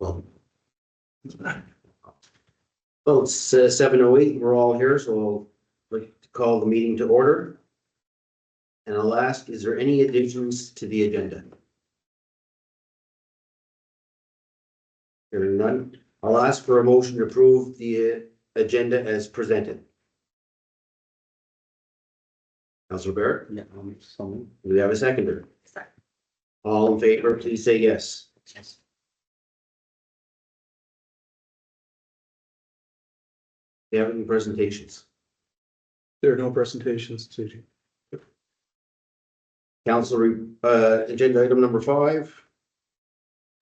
Well, it's 7:08. We're all here, so I'd like to call the meeting to order. And I'll ask, is there any additions to the agenda? Hearing none, I'll ask for a motion to approve the agenda as presented. Councilor Barrett, Yeah, so. do we have a seconder? All in favor, please say yes. Yes. Do you have any presentations? There are no presentations, Suji. Council, agenda item number 5.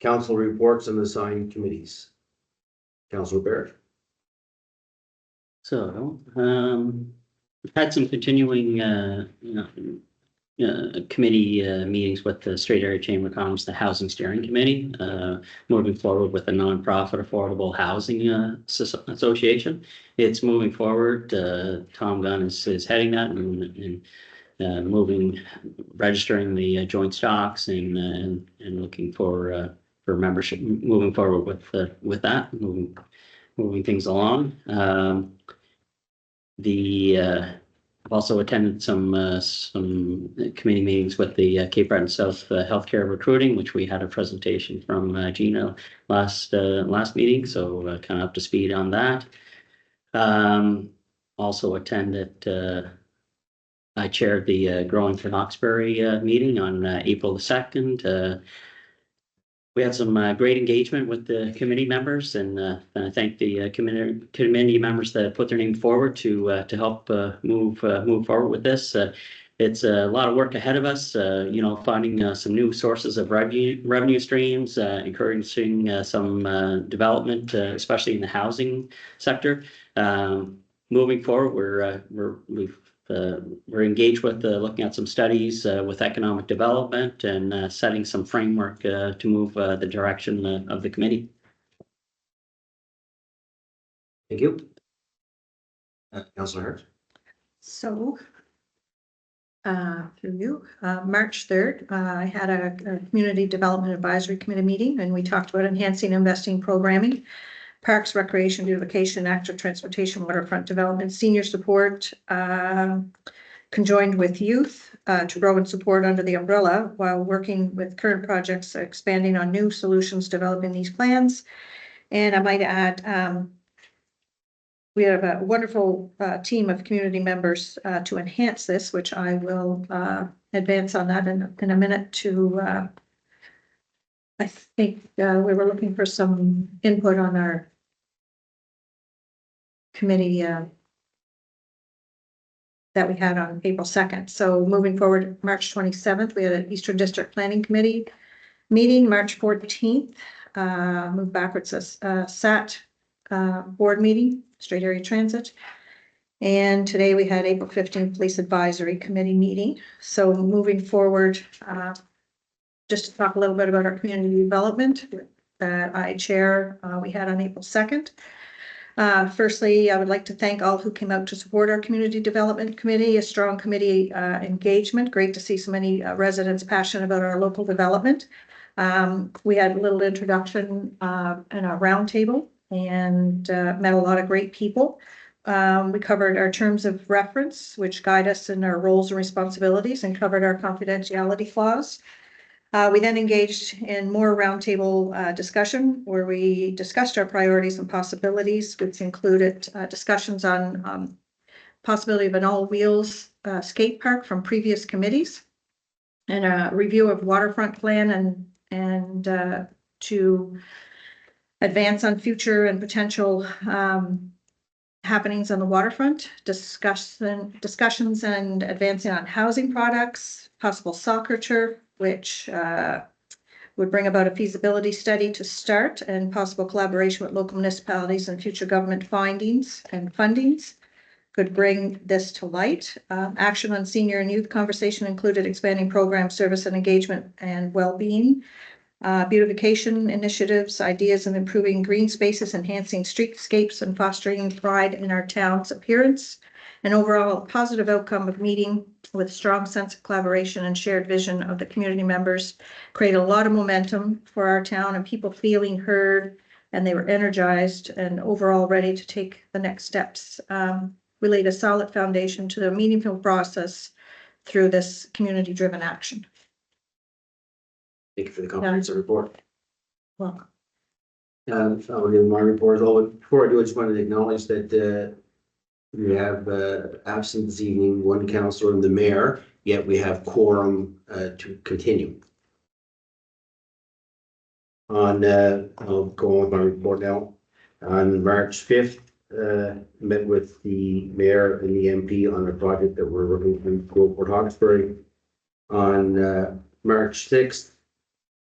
Council reports and assigned committees. Councilor Barrett. So, we've had some continuing, committee meetings with the Straight Area Chamber of Commerce, the Housing Steering Committee, moving forward with the nonprofit Affordable Housing Association. It's moving forward. Tom Gunn is heading that and registering the joint stocks and looking for membership, moving forward with that, moving things along. I've also attended some committee meetings with the Cape Breton South Healthcare Recruiting, which we had a presentation from Gina last meeting, so kind of up to speed on that. Also attended. I chaired the Growing for Knoxbury meeting on April the 2nd. We had some great engagement with the committee members, and I thank the committee members that put their name forward to help move forward with this. It's a lot of work ahead of us. Finding some new sources of revenue streams, encouraging some development, especially in the housing sector. Moving forward, we're engaged with looking at some studies with economic development and setting some framework to move the direction of the committee. Thank you. Councilor Hart. So, through you, March 3rd, I had a Community Development Advisory Committee meeting, and we talked about enhancing investing programming, parks, recreation, beautification, active transportation, waterfront development, senior support, conjoined with youth to grow and support under the umbrella while working with current projects, expanding on new solutions, developing these plans. And I might add, we have a wonderful team of community members to enhance this, which I will advance on that in a minute to, I think we were looking for some input on our committee that we had on April 2nd. So moving forward, March 27th, we had an Eastern District Planning Committee meeting. March 14th, move backwards, SAT board meeting, Straight Area Transit. And today we had April 15th Police Advisory Committee meeting. So moving forward, just to talk a little bit about our community development that I chair, we had on April 2nd. Firstly, I would like to thank all who came out to support our Community Development Committee, a strong committee engagement. Great to see so many residents passionate about our local development. We had a little introduction and a roundtable and met a lot of great people. We covered our terms of reference, which guide us in our roles and responsibilities, and covered our confidentiality clause. We then engaged in more roundtable discussion where we discussed our priorities and possibilities, which included discussions on possibility of an all-wheels skate park from previous committees, and a review of waterfront plan and to advance on future and potential happenings on the waterfront, discussions and advancing on housing products, possible soccer turf, which would bring about a feasibility study to start, and possible collaboration with local municipalities and future government findings and fundings could bring this to light. Action on senior and youth conversation included expanding program service and engagement and well-being, beautification initiatives, ideas of improving green spaces, enhancing streetscapes, and fostering pride in our town's appearance. An overall positive outcome of meeting with a strong sense of collaboration and shared vision of the community members, create a lot of momentum for our town and people feeling heard, and they were energized and overall ready to take the next steps. We laid a solid foundation to the meaningful process through this community-driven action. Thank you for the comprehensive report. Welcome. I'll give my report as well, but before I do, I just wanted to acknowledge that we have absent this evening, one councillor and the mayor, yet we have quorum to continue. I'll go on with my report now. On March 5th, met with the mayor and the MP on a project that we're working on for Port Hawkesbury. On March 6th,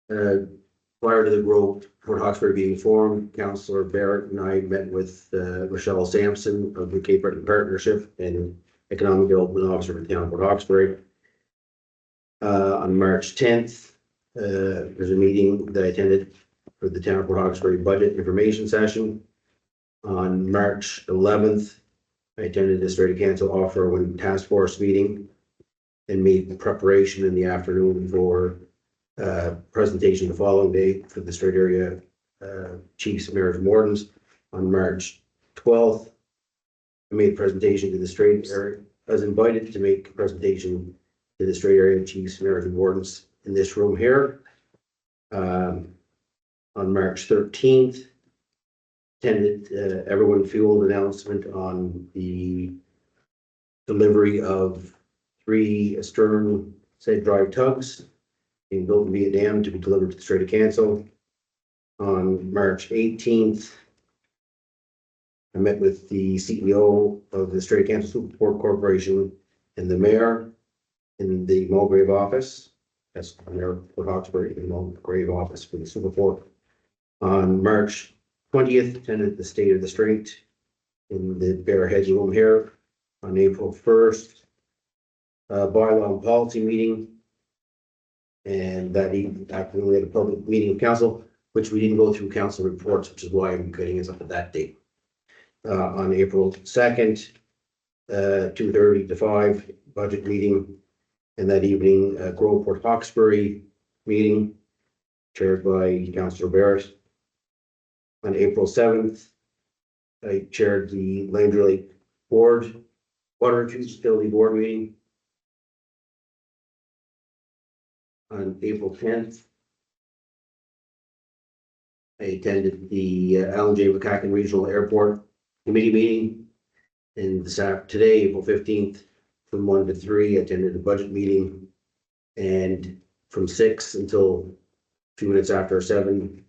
prior to the Grove Port Hawkesbury being formed, Councillor Barrett and I met with Michelle Sampson of the Cape Breton Partnership and Economic Development Officer for the town of Port Hawkesbury. On March 10th, there's a meeting that I attended for the town of Port Hawkesbury budget information session. On March 11th, I attended the Strait Council Offer One Task Force meeting and made preparation in the afternoon for presentation the following day for the Strait Area Chiefs, Mayors, and Wardens. On March 12th, I made a presentation to the Strait Area. I was invited to make a presentation to the Strait Area Chiefs, Mayors, and Wardens in this room here. On March 13th, attended Everyone Fueled announcement on the delivery of 3 Stern Said Drive tugs being built in Vietnam to be delivered to the Strait of Council. On March 18th, I met with the CEO of the Strait of Council Support Corporation and the mayor in the Mulgrave office. That's Mayor Port Hawkesbury in the Mulgrave office for the Superport. On March 20th, attended the State of the Strait in the Bear Hedge room here. On April 1st, bylaw and policy meeting. And that evening, after we had a public meeting of council, which we didn't go through council reports, which is why I'm getting us up at that date. On April 2nd, 2:30 to 5, budget meeting. And that evening, Grove Port Hawkesbury meeting, chaired by Councillor Barrett. On April 7th, I chaired the Landry Lake Board, Water and Utility Board meeting. On April 10th, I attended the Alan J. McCacken Regional Airport Committee meeting. And today, April 15th, from 1 to 3, I attended a budget meeting. And from 6 until 2 minutes after 7,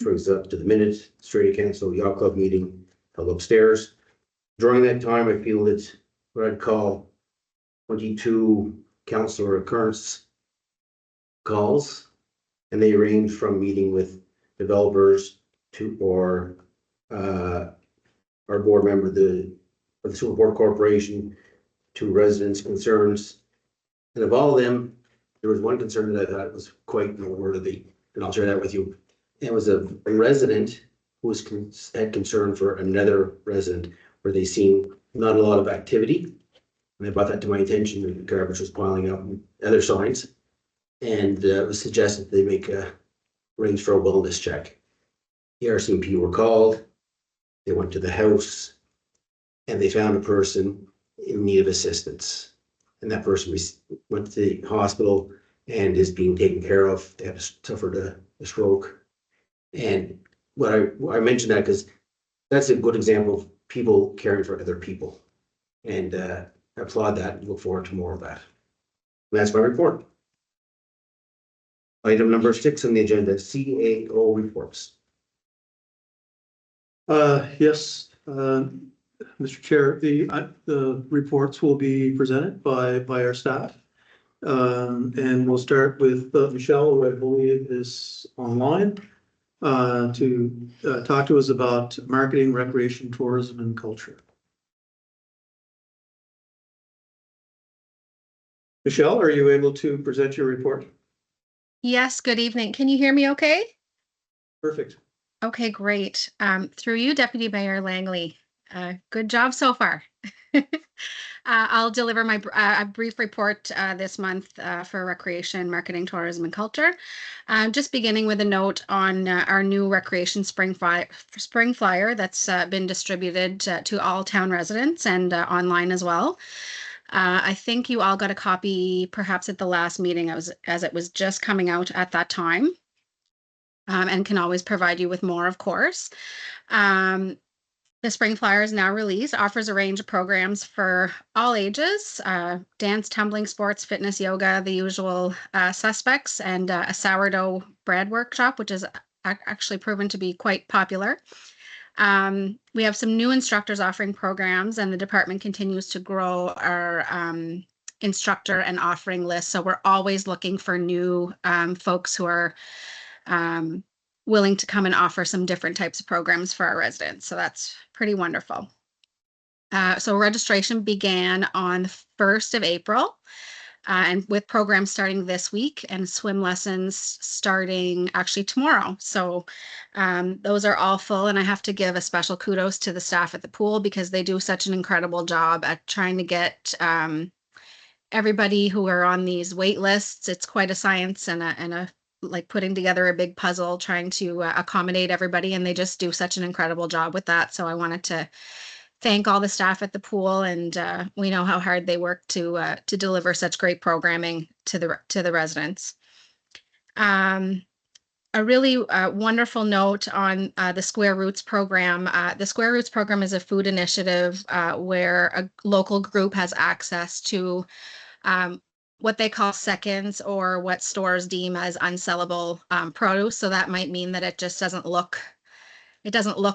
brings up to the minute, Strait Council Yacht Club meeting held upstairs. During that time, I fielded what I'd call 22 council occurrence calls, and they range from meeting with developers to our board member of the Superport Corporation to residents' concerns. And of all of them, there was one concern that I thought was quite noteworthy, and I'll share that with you. It was a resident who had concern for another resident where they seen not a lot of activity. And they brought that to my attention, the garbage was piling up and other signs. And it was suggested they make a arrange for a wellness check. The RCMP were called, they went to the house, and they found a person in need of assistance. And that person went to the hospital and is being taken care of. They had suffered a stroke. And I mentioned that because that's a good example of people caring for other people. And I applaud that and look forward to more of that. And that's my report. Item number 6 on the agenda, CAO reports. Yes, Mr. Chair, the reports will be presented by our staff. And we'll start with Michelle, who I believe is online, to talk to us about marketing, recreation, tourism, and culture. Michelle, are you able to present your report? Yes, good evening. Can you hear me okay? Perfect. Okay, great. Through you, Deputy Mayor Langley. Good job so far. I'll deliver my a brief report this month for recreation, marketing, tourism, and culture. Just beginning with a note on our new recreation spring flyer that's been distributed to all town residents and online as well. I think you all got a copy perhaps at the last meeting as it was just coming out at that time, and can always provide you with more, of course. The Spring Flyer is now released, offers a range of programs for all ages, dance, tumbling, sports, fitness, yoga, the usual suspects, and a sourdough bread workshop, which is actually proven to be quite popular. We have some new instructors offering programs, and the department continues to grow our instructor and offering list. So we're always looking for new folks who are willing to come and offer some different types of programs for our residents. So that's pretty wonderful. So registration began on the 1st of April, and with programs starting this week and swim lessons starting actually tomorrow. So those are all full, and I have to give a special kudos to the staff at the pool because they do such an incredible job at trying to get everybody who are on these wait lists. It's quite a science and a like putting together a big puzzle, trying to accommodate everybody, and they just do such an incredible job with that. So I wanted to thank all the staff at the pool, and we know how hard they work to deliver such great programming to the residents. A really wonderful note on the Square Roots program. The Square Roots program is a food initiative where a local group has access to what they call seconds, or what stores deem as unsellable produce. So that might mean that it just doesn't look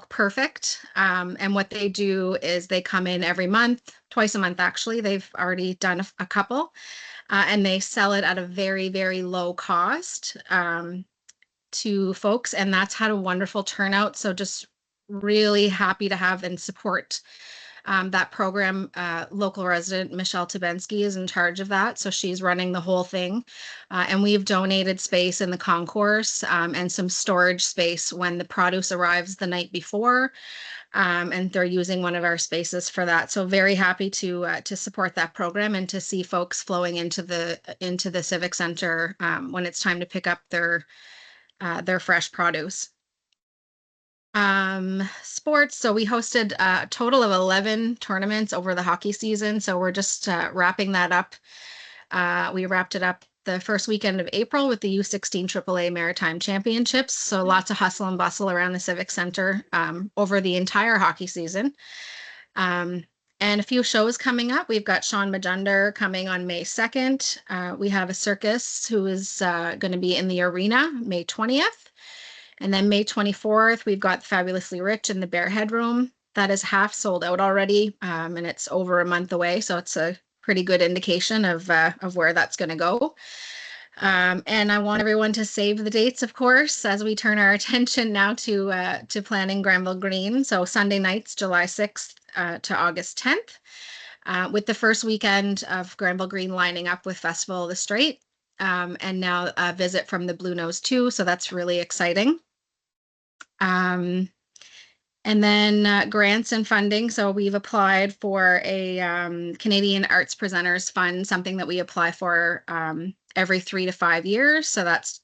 perfect. And what they do is they come in every month, twice a month actually. They've already done a couple, and they sell it at a very, very low cost to folks. And that's had a wonderful turnout. So just really happy to have and support that program. Local resident Michelle Tabensky is in charge of that. So she's running the whole thing. And we've donated space in the concourse and some storage space when the produce arrives the night before. And they're using one of our spaces for that. So very happy to support that program and to see folks flowing into the Civic Center when it's time to pick up their fresh produce. Sports. So we hosted a total of 11 tournaments over the hockey season. So we're just wrapping that up. We wrapped it up the first weekend of April with the U16 AAA Maritime Championships. So lots of hustle and bustle around the Civic Center over the entire hockey season. And a few shows coming up. We've got Sean Majunder coming on May 2nd. We have a circus who is going to be in the arena May 20th. And then May 24th, we've got Fabulously Rich in the Bear Headroom. That is half sold out already, and it's over a month away. So it's a pretty good indication of where that's going to go. And I want everyone to save the dates, of course, as we turn our attention now to planning Granville Green. So Sunday nights, July 6th to August 10th, with the first weekend of Granville Green lining up with Festival of the Strait. And now a visit from the Blue Nose too. So that's really exciting. And then grants and funding. So we've applied for a Canadian Arts Presenters Fund, something that we apply for every 3 to 5 years. So that's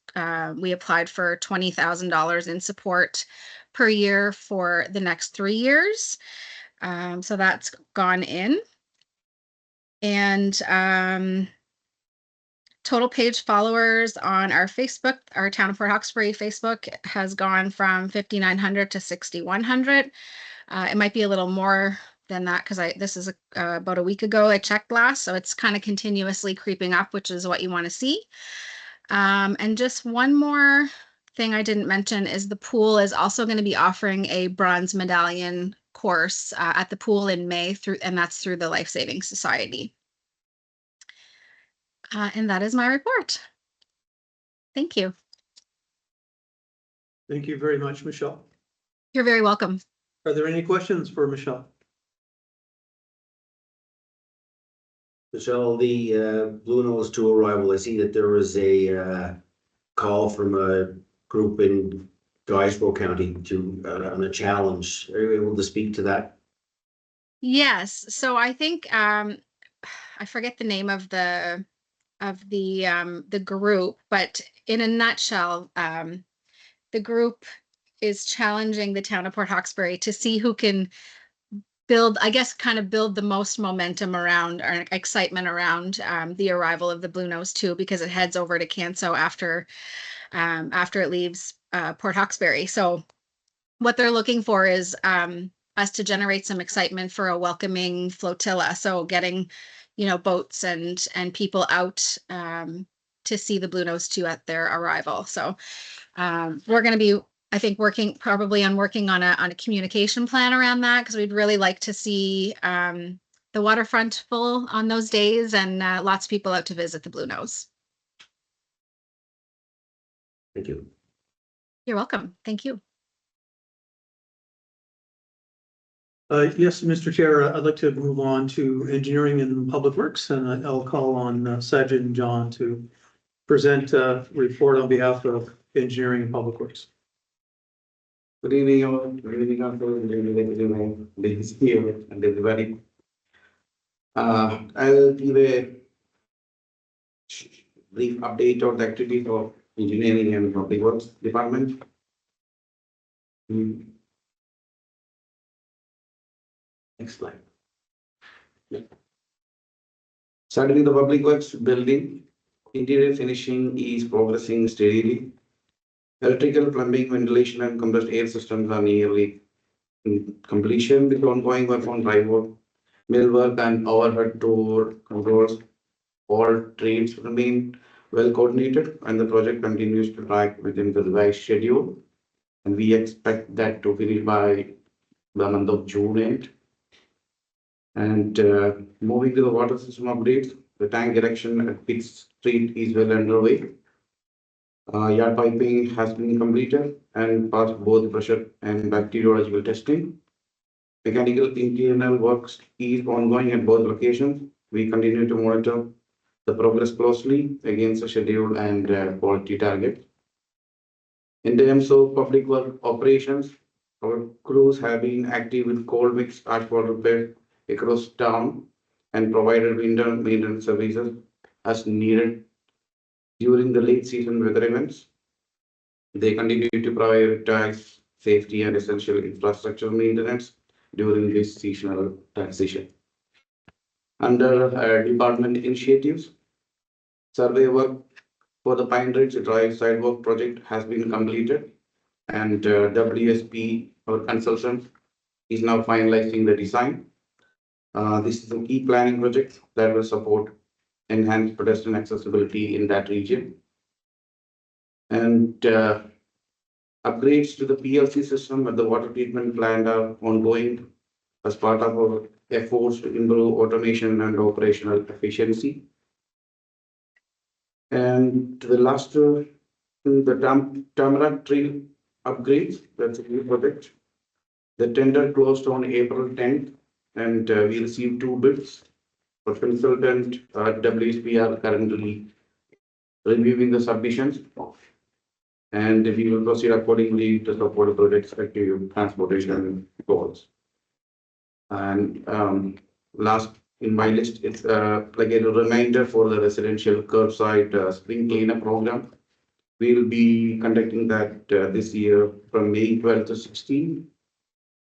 we applied for $20,000 in support per year for the next 3 years. So that's gone in. And total page followers on our Facebook, our Town of Port Hawkesbury Facebook has gone from 5,900 to 6,100. It might be a little more than that because this is about a week ago I checked last, so it's kind of continuously creeping up, which is what you want to see. And just one more thing I didn't mention is the pool is also going to be offering a bronze medallion course at the pool in May and that's through the Life Saving Society. And that is my report. Thank you. Thank you very much, Michelle. You're very welcome. Are there any questions for Michelle? Michelle, the Blue Nose 2 arrival, I see that there was a call from a group in Guysborough County on a challenge. Are you able to speak to that? Yes, so I think I forget the name of the group, but in a nutshell, the group is challenging the town of Port Hawkesbury to see who can build, I guess, kind of build the most momentum around or excitement around the arrival of the Blue Nose 2, because it heads over to Canso after it leaves Port Hawkesbury. So what they're looking for is us to generate some excitement for a welcoming flotilla. So getting, boats and people out to see the Blue Nose 2 at their arrival. So we're going to be, I think, working on a communication plan around that, because we'd really like to see the waterfront full on those days, and lots of people out to visit the Blue Nose. Thank you. You're welcome. Thank you. Yes, Mr. Chair, I'd like to move on to engineering and public works, and I'll call on Sajid and John to present a report on behalf of engineering and public works. Good evening, all. Good evening, Council. Good evening, this is here and everybody. I'll give a brief update on the activities of engineering and public works department. Next slide. Starting with the public works building, interior finishing is progressing steadily. Electrical, plumbing, ventilation, and compressed air systems are nearly in completion, with ongoing work on driveway, millwork, and overhead door controls. All trades remain well coordinated, and the project continues to track within the revised schedule. And we expect that to finish by the month of June end. And moving to the water system updates, the tank erection at Pitt Street is well underway. Yard piping has been completed and passed both pressure and bacteriological testing. Mechanical internal works is ongoing at both locations. We continue to monitor the progress closely against the schedule and quality targets. In terms of public work operations, our crews have been active with cold mix asphalt repair across town and provided winter maintenance services as needed during the late season weather events. They continue to prioritize safety and essential infrastructure maintenance during this seasonal transition. Under department initiatives, survey work for the Pine Ridge Drive sidewalk project has been completed, and WSP, our consultant, is now finalizing the design. This is a key planning project that will support enhanced pedestrian accessibility in that region. And upgrades to the PLC system at the water treatment plant are ongoing as part of our efforts to improve automation and operational efficiency. And the last, the Tamarack Trail upgrades, that's a new project. The tender closed on April 10th, and we received 2 bids. For consultant at WSP are currently reviewing the submissions, and we will proceed accordingly to support the project's active transportation goals. And last in my list, it's like a reminder for the residential curbside spring cleanup program. We will be conducting that this year from May 12th to 16th.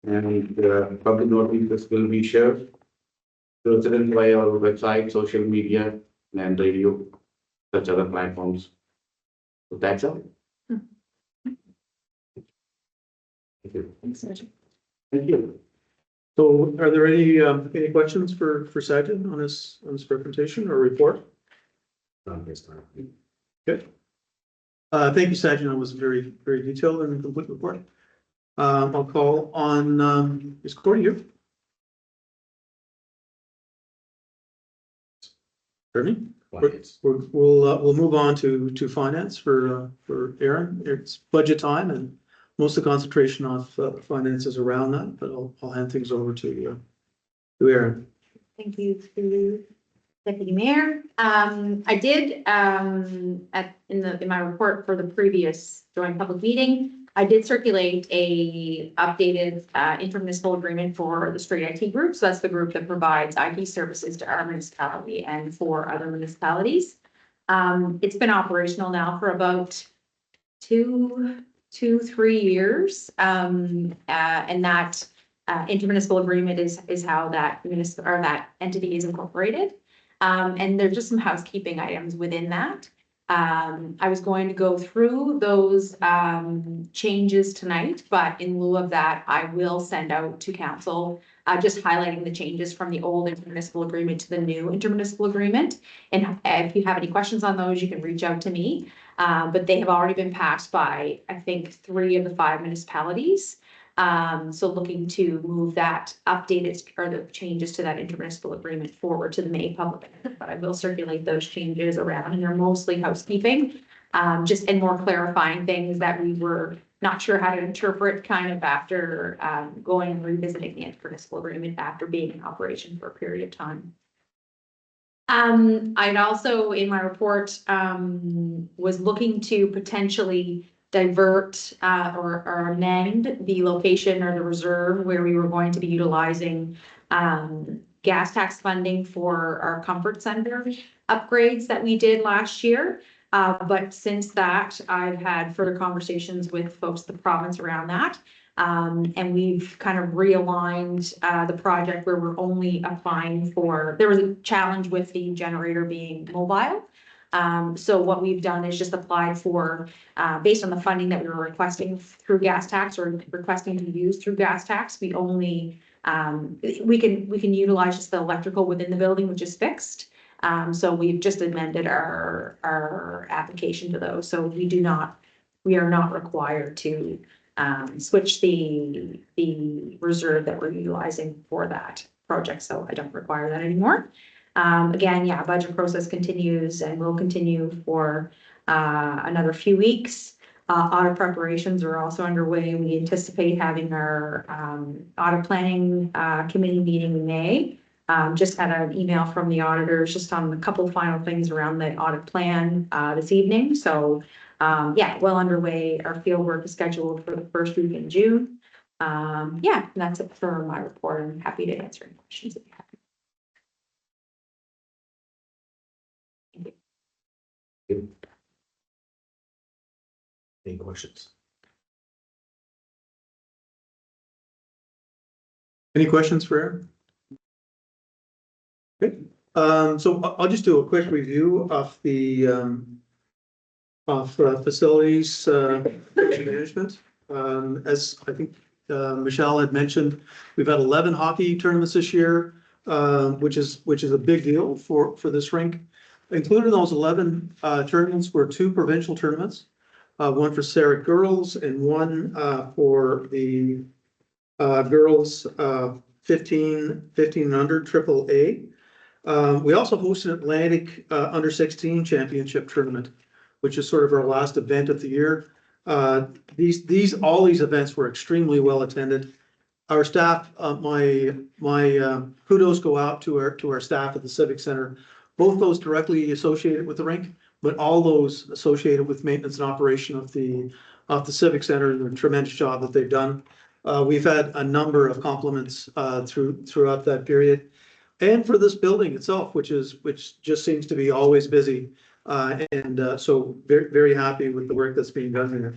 And public notices will be shared to residents via our website, social media, and radio, such other platforms. So that's all. Thank you. Thank you. So are there any questions for Sajid on his presentation or report? Not this time. Good. Thank you, Sajid. That was very, very detailed and complete report. I'll call on Ms. Cordy here. Ernie? We'll move on to finance for Aaron. It's budget time and most of the concentration of finances around that, but I'll hand things over to Aaron. Thank you, Deputy Mayor. I did in my report for the previous joint public meeting, I did circulate a updated intermunicipal agreement for the Straight IT group. So that's the group that provides IT services to our municipality and for other municipalities. It's been operational now for about 3 years. And that intermunicipal agreement is how that municipal or that entity is incorporated. And there's just some housekeeping items within that. I was going to go through those changes tonight, but in lieu of that, I will send out to council just highlighting the changes from the old intermunicipal agreement to the new intermunicipal agreement. And if you have any questions on those, you can reach out to me. But they have already been passed by, I think, 3 of the 5 municipalities. So looking to move that updated or the changes to that intermunicipal agreement forward to the May public, but I will circulate those changes around, and they're mostly housekeeping, just and more clarifying things that we were not sure how to interpret kind of after going and revisiting the intermunicipal agreement after being in operation for a period of time. I'd also in my report was looking to potentially divert or amend the location or the reserve where we were going to be utilizing gas tax funding for our comfort center upgrades that we did last year. But since that, I've had further conversations with folks in the province around that. And we've kind of realigned the project where we're only applying for, there was a challenge with the generator being mobile. So what we've done is just applied for, based on the funding that we were requesting through gas tax or requesting to use through gas tax, we only, we can utilize just the electrical within the building, which is fixed. So we've just amended our application to those. So we are not required to switch the reserve that we're utilizing for that project. So I don't require that anymore. Again, yeah, budget process continues and will continue for another few weeks. Audit preparations are also underway. We anticipate having our audit planning committee meeting in May. Just had an email from the auditors just on a couple of final things around the audit plan this evening. So yeah, well underway. Our field work is scheduled for the first week in June. Yeah, and that's it for my report. I'm happy to answer any questions if you have. Any questions? Any questions for Aaron? Okay, so I'll just do a quick review of the facilities management. As I think Michelle had mentioned, we've had 11 hockey tournaments this year, which is a big deal for this rink. Included in those 11 tournaments were 2 provincial tournaments, one for Sarah girls and one for the girls 15 and under AAA. We also hosted an Atlantic under 16 championship tournament, which is sort of our last event of the year. All these events were extremely well attended. Our staff, my kudos go out to our staff at the Civic Center, both those directly associated with the rink, but all those associated with maintenance and operation of the Civic Center and the tremendous job that they've done. We've had a number of compliments throughout that period. And for this building itself, which just seems to be always busy. So very, very happy with the work that's being done here.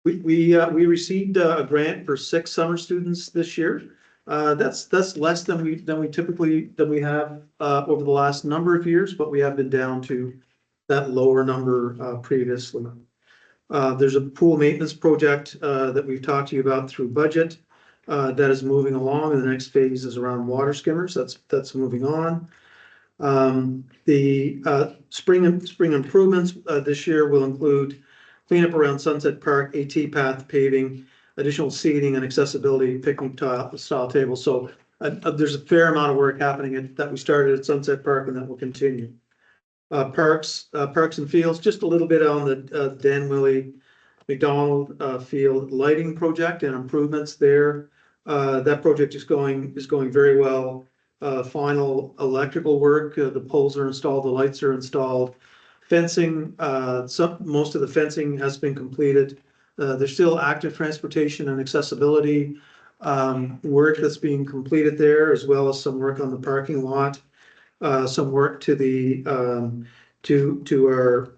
We received a grant for 6 summer students this year. That's less than we typically have over the last number of years, but we have been down to that lower number previously. There's a pool maintenance project that we've talked to you about through budget that is moving along, and the next phase is around water skimmers. That's moving on. The spring improvements this year will include cleanup around Sunset Park, AT path paving, additional seating and accessibility picnic style tables. So there's a fair amount of work happening that we started at Sunset Park and that will continue. Parks and fields, just a little bit on the Dan Willey McDonald field lighting project and improvements there. That project is going very well. Final electrical work, the poles are installed, the lights are installed. Fencing, most of the fencing has been completed. There's still active transportation and accessibility work that's being completed there, as well as some work on the parking lot. Some work to the to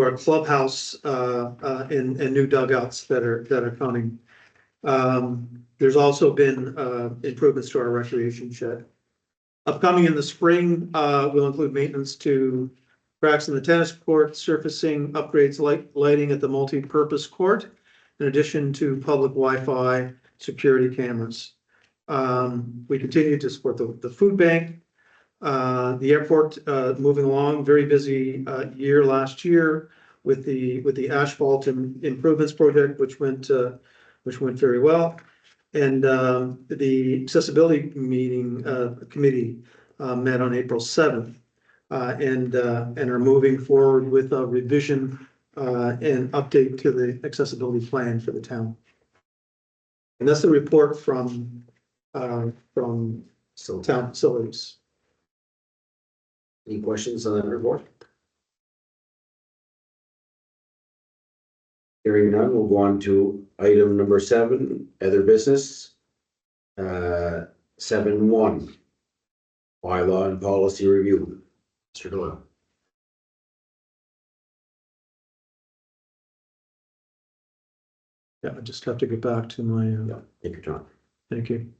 our clubhouse and new dugouts that are coming. There's also been improvements to our recreation shed. Upcoming in the spring will include maintenance to cracks in the tennis court, surfacing, upgrades, lighting at the multi-purpose court, in addition to public Wi-Fi security cameras. We continue to support the food bank. The airport moving along, very busy year last year with the asphalt improvements project, which went very well. And the accessibility committee met on April 7th and are moving forward with a revision and update to the accessibility plan for the town. And that's the report from town facilities. Any questions on that report? Hearing none, we'll go on to item number 7, other business. 7.1, bylaw and policy review. Mr. Doyle. Yeah, I just have to get back to my, Take your time. thank you.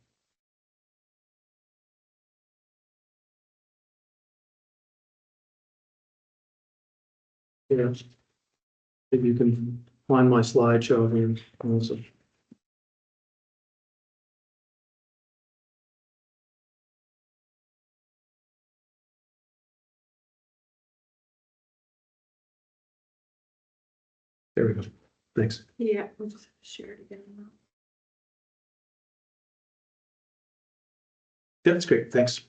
Yeah. Maybe you can find my slideshow here also. There we go. Thanks. Yeah, we'll just share it again. Yeah, that's great. Thanks.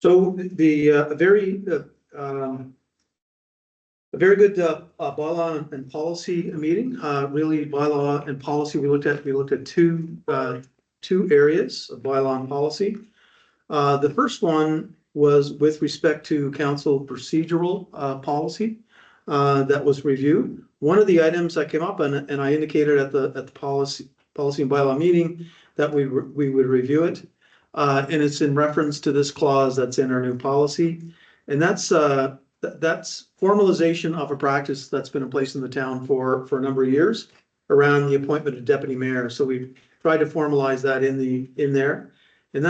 So the a very good bylaw and policy meeting. Really, bylaw and policy. We looked at two areas of bylaw and policy. The first one was with respect to council procedural policy that was reviewed. One of the items that came up, and I indicated at the policy and bylaw meeting that we would review it. And it's in reference to this clause that's in our new policy. And that's formalization of a practice that's been in place in the town for a number of years around the appointment of deputy mayor. So we've tried to formalize that in there. And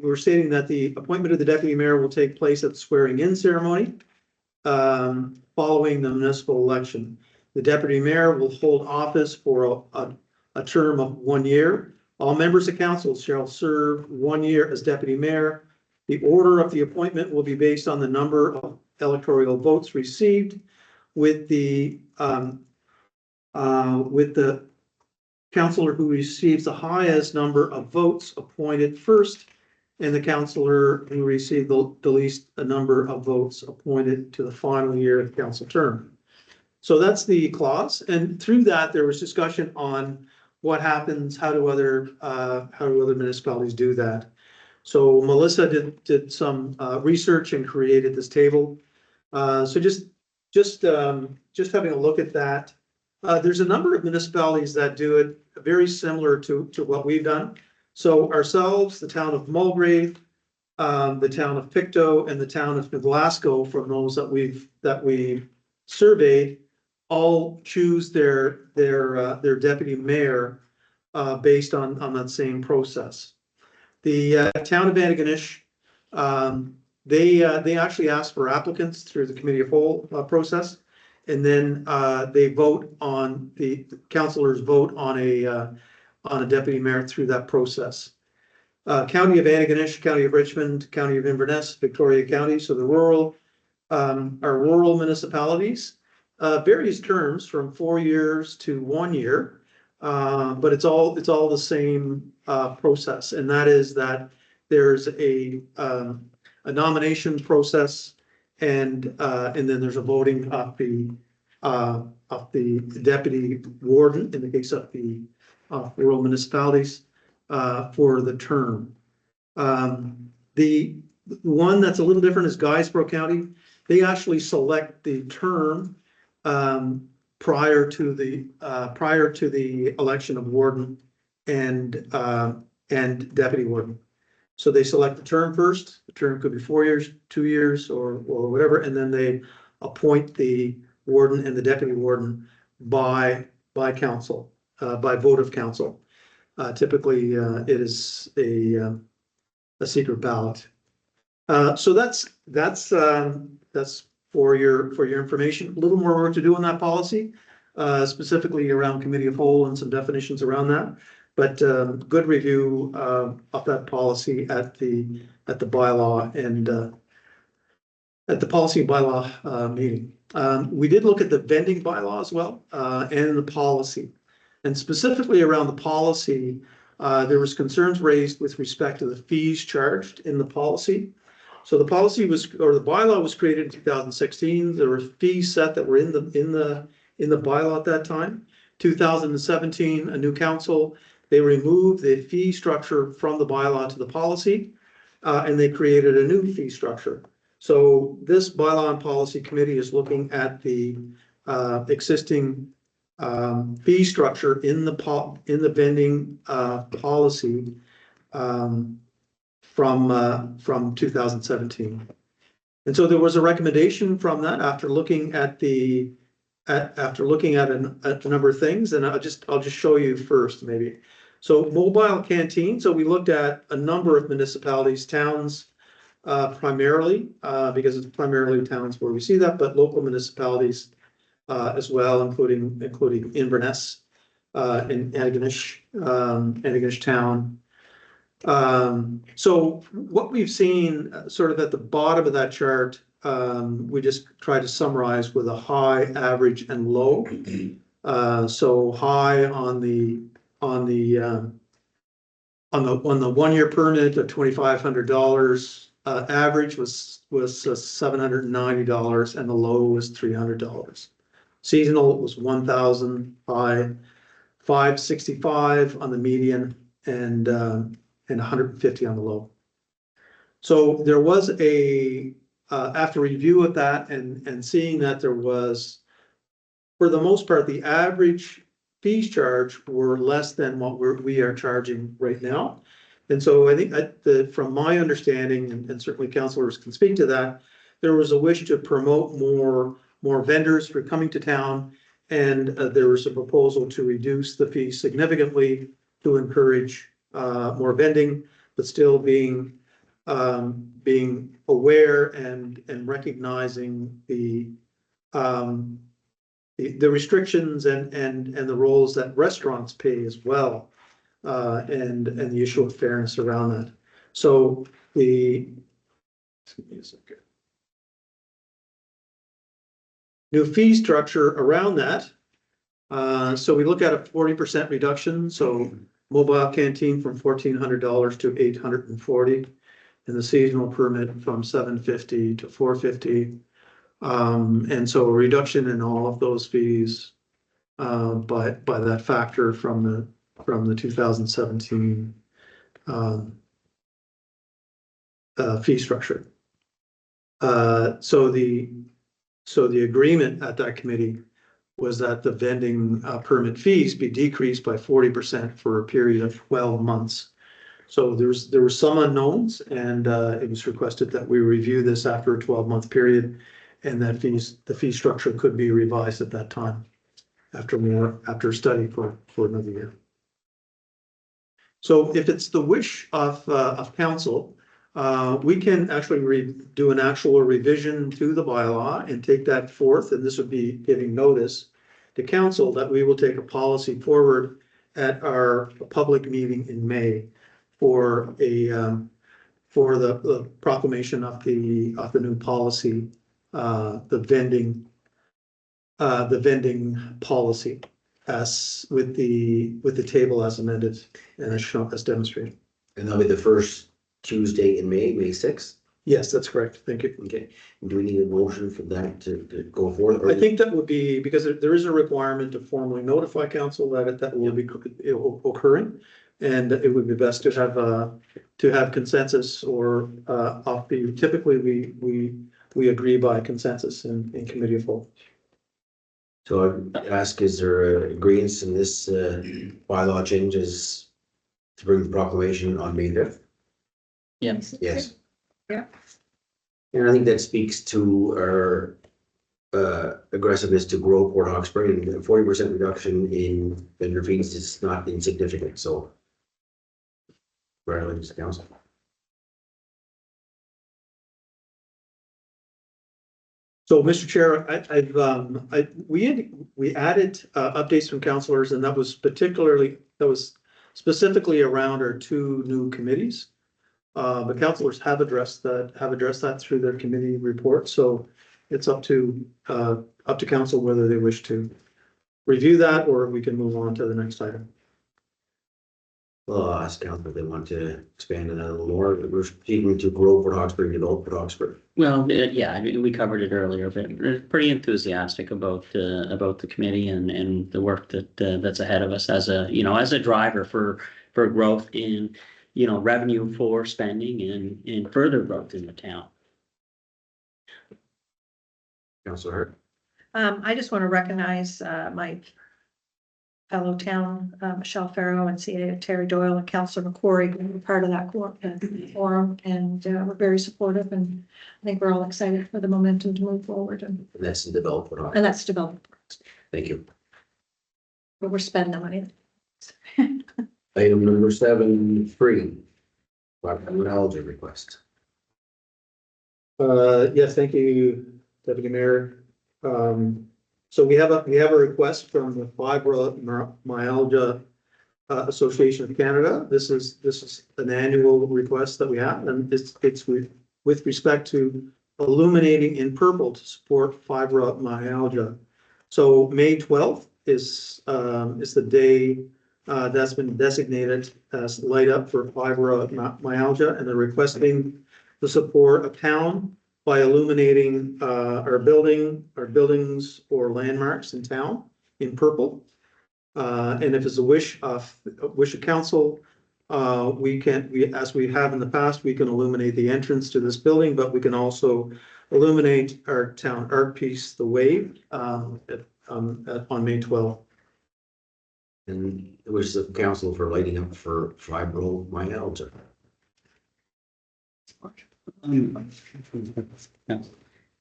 we're stating that the appointment of the deputy mayor will take place at the swearing in ceremony following the municipal election. The deputy mayor will hold office for a term of 1 year. All members of council shall serve 1 year as deputy mayor. The order of the appointment will be based on the number of electoral votes received, with the councillor who receives the highest number of votes appointed first, and the councillor who received the least number of votes appointed to the final year of the council term. So that's the clause, and through that there was discussion on what happens, how do other municipalities do that. So Melissa did some research and created this table. So just having a look at that. There's a number of municipalities that do it very similar to what we've done. So ourselves, the town of Mulgrave, the town of Pictou, and the town of Glasgow, from those that we surveyed, all choose their deputy mayor based on that same process. The town of Antigonish, they actually ask for applicants through the committee of whole process, and then the councillors vote on a deputy mayor through that process. County of Antigonish, County of Richmond, County of Inverness, Victoria County, so the rural municipalities, various terms from 4 years to 1 year, but it's all the same process, and that is that there's a nomination process, and then there's a voting of of the deputy warden in the case of the rural municipalities for the term. The one that's a little different is Guysborough County. They actually select the term prior to the election of warden and deputy warden. So they select the term first. The term could be 4 years, 2 years, or whatever, and then they appoint the warden and the deputy warden by council, by vote of council. Typically, it is a secret ballot. So that's for your information. A little more work to do on that policy, specifically around committee of whole and some definitions around that. But good review of that policy at the bylaw and at the policy bylaw meeting. We did look at the vending bylaw as well and the policy. And specifically around the policy, there was concerns raised with respect to the fees charged in the policy. So the policy was, or the bylaw was created in 2016. There were fees set that were in the bylaw at that time. 2017, a new council, they removed the fee structure from the bylaw to the policy, and they created a new fee structure. So this bylaw and policy committee is looking at the existing fee structure in the vending policy from 2017. And so there was a recommendation from that after looking at a number of things, and I'll just show you first maybe. So mobile canteen. So we looked at a number of municipalities, towns, primarily because it's primarily towns where we see that, but local municipalities as well, including Inverness, in Antigonish Town. So what we've seen sort of at the bottom of that chart, we just try to summarize with a high, average, and low. So high on the 1 year permit of $2,500, average was $790, and the low was $300. Seasonal was 1,000, high, 565 on the median, and 150 on the low. So there was after review of that and seeing that there was, for the most part, the average fees charged were less than what we are charging right now. And so I think from my understanding, and certainly councilors can speak to that, there was a wish to promote more vendors for coming to town, and there was a proposal to reduce the fee significantly to encourage more vending, but still being aware and recognizing the restrictions and the roles that restaurants play as well, and the issue of fairness around that. So the new fee structure around that. So we look at a 40% reduction. So mobile canteen from $1,400 to $840, and the seasonal permit from $750 to $450. And so a reduction in all of those fees by that factor from the 2017 fee structure. So the agreement at that committee was that the vending permit fees be decreased by 40% for a period of 12 months. So there were some unknowns, and it was requested that we review this after a 12-month period, and that the fee structure could be revised at that time after study for another year. So if it's the wish of council, we can actually do an actual revision to the bylaw and take that forth, and this would be giving notice to council that we will take a policy forward at our public meeting in May for the proclamation of the new policy, the vending policy, as with the table as amended and as demonstrated. And that'll be the first Tuesday in May 6th. Yes, that's correct. Thank you. Okay, do we need a motion for that to go forward? or- I think that would be, because there is a requirement to formally notify council that will be occurring. And it would be best to have consensus or, off the, typically we agree by consensus in committee of whole. So I'd ask, is there agreement in this bylaw changes to bring the proclamation on May 5th? Yes. Yes. Yeah. And I think that speaks to our aggressiveness to grow Port Hawkesbury, and a 40% reduction in vendor fees is not insignificant, so. Congratulations, council. So, Mr. Chair, we added updates from councilors, and that was specifically around our two new committees. But councilors have addressed that through their committee report, so it's up to council whether they wish to review that, or we can move on to the next item. Well, I'll ask council if they want to expand on that a little more. We're seeking to grow Port Hawkesbury and develop Port Hawkesbury. Well, yeah, I mean, we covered it earlier, but we're pretty enthusiastic about the committee and the work that's ahead of us as a driver for growth in, revenue for spending and further growth in the town. Councilor Hart. I just want to recognize my fellow town, Michelle Farrow and CA Terry Doyle and Councillor McQuarrie, who were part of that forum, and we're very supportive, and I think we're all excited for the momentum to move forward, and And that's in develop Port Hawkesbury. that's development. Thank you. But we're spending the money. Item number 7.3. Fibromyalgia request. Yes, thank you, Deputy Mayor. So we have a request from the Fibromyalgia Association of Canada. This is an annual request that we have, and it's with respect to illuminating in purple to support fibromyalgia. So May 12th is the day that's been designated as light up for fibromyalgia, and they're requesting the support of town by illuminating our buildings or landmarks in town in purple. And if it's a wish of council, as we have in the past, we can illuminate the entrance to this building, but we can also illuminate our town art piece, the Wave, on May 12th. And the wishes of council for lighting up for fibromyalgia.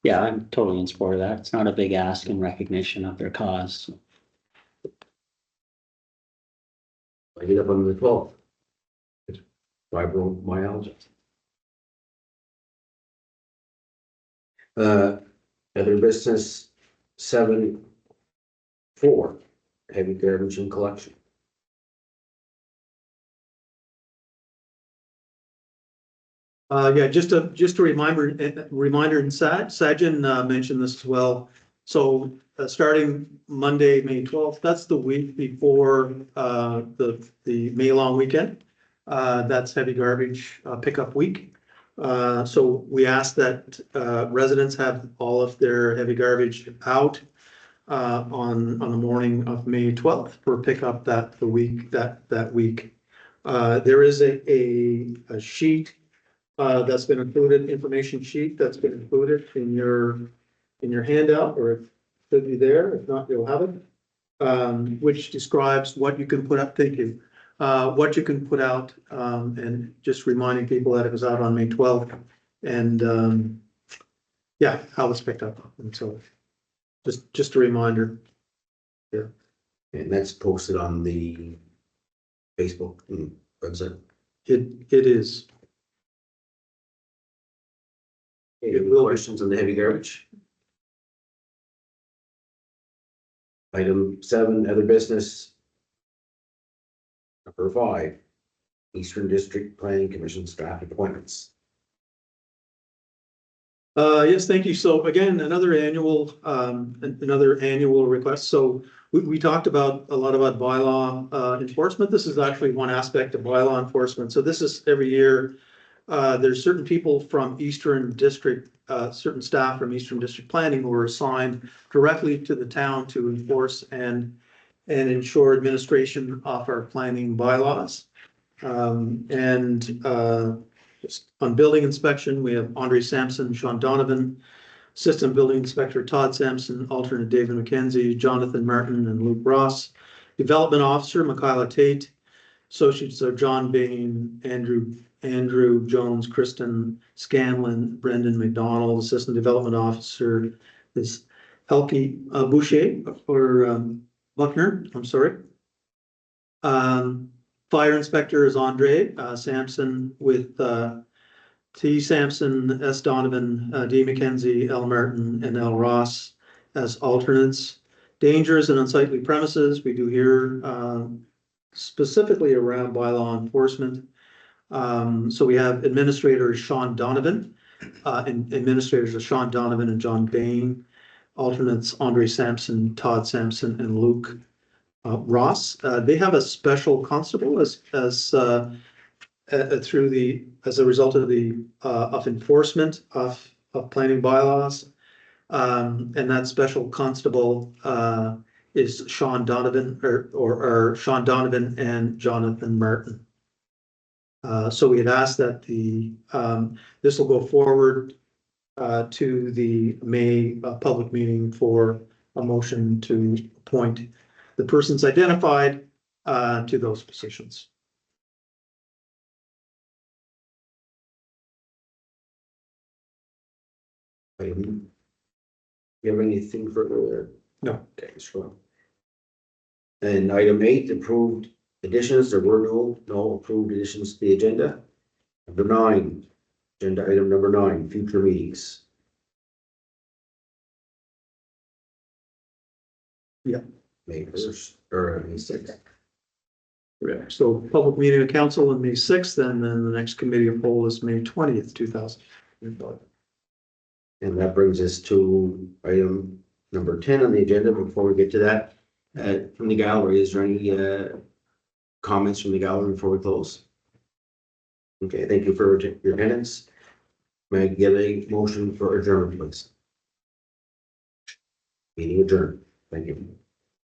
Yeah, I'm totally in support of that. It's not a big ask in recognition of their cause. Light it up on the 12th. It's fibromyalgia. Other business 7.4, heavy garbage and collection. Yeah, just a reminder, and Sajin mentioned this as well. So starting Monday, May 12th, that's the week before the May long weekend. That's heavy garbage pickup week. So we ask that residents have all of their heavy garbage out on the morning of May 12th for pickup that week. There is a sheet that's been included, information sheet that's been included in your handout, or it should be there. If not, you'll have it, which describes what you can put up. Thank you. What you can put out, and just reminding people that it was out on May 12th, and yeah, how it's picked up. And so, just a reminder. Yeah, And that's posted on the Facebook website. it is. Any questions on the heavy garbage? Item 7, other business. Number 5, Eastern District Planning Commission staff appointments. Yes, thank you. So again, another annual request. So we talked about a lot about bylaw enforcement. This is actually one aspect of bylaw enforcement. So this is every year. there's certain people from Eastern District, certain staff from Eastern District Planning who were assigned directly to the town to enforce and ensure administration of our planning bylaws. On building inspection, we have Andre Sampson, Sean Donovan, Assistant Building Inspector Todd Sampson, alternate David McKenzie, Jonathan Martin, and Luke Ross. Development Officer, Michaela Tate. Associates are John Bain, Andrew Jones, Kristen Scanlon, Brendan McDonald. Assistant Development Officer is Elke Boucher, or Buckner, I'm sorry. Fire Inspector is Andre Sampson with T. Sampson, S. Donovan, D. McKenzie, L. Martin, and L. Ross as alternates. Dangers and unsightly premises, we do here specifically around bylaw enforcement. So we have Administrator Sean Donovan, and Administrators are Sean Donovan and John Bain. Alternates Andre Sampson, Todd Sampson, and Luke Ross. They have a special constable as a result of the of enforcement of planning bylaws. And that special constable is Sean Donovan or Sean Donovan and Jonathan Martin. So we had asked that this will go forward to the May public meeting for a motion to appoint the persons identified to those positions. You have anything further there? No. Okay, sure. And item 8, approved additions. There were no approved additions to the agenda. Number 9, agenda item number 9, future meetings. Yeah. May 1st or May 6th. Correct. So public meeting of council on May 6th, and then the next committee of whole is May 20th, 2000. And that brings us to item number 10 on the agenda. Before we get to that, from the gallery, is there any comments from the gallery before we close? Okay, thank you for your attendance. May I get a motion for adjournment, please? Meeting adjourned. Thank you.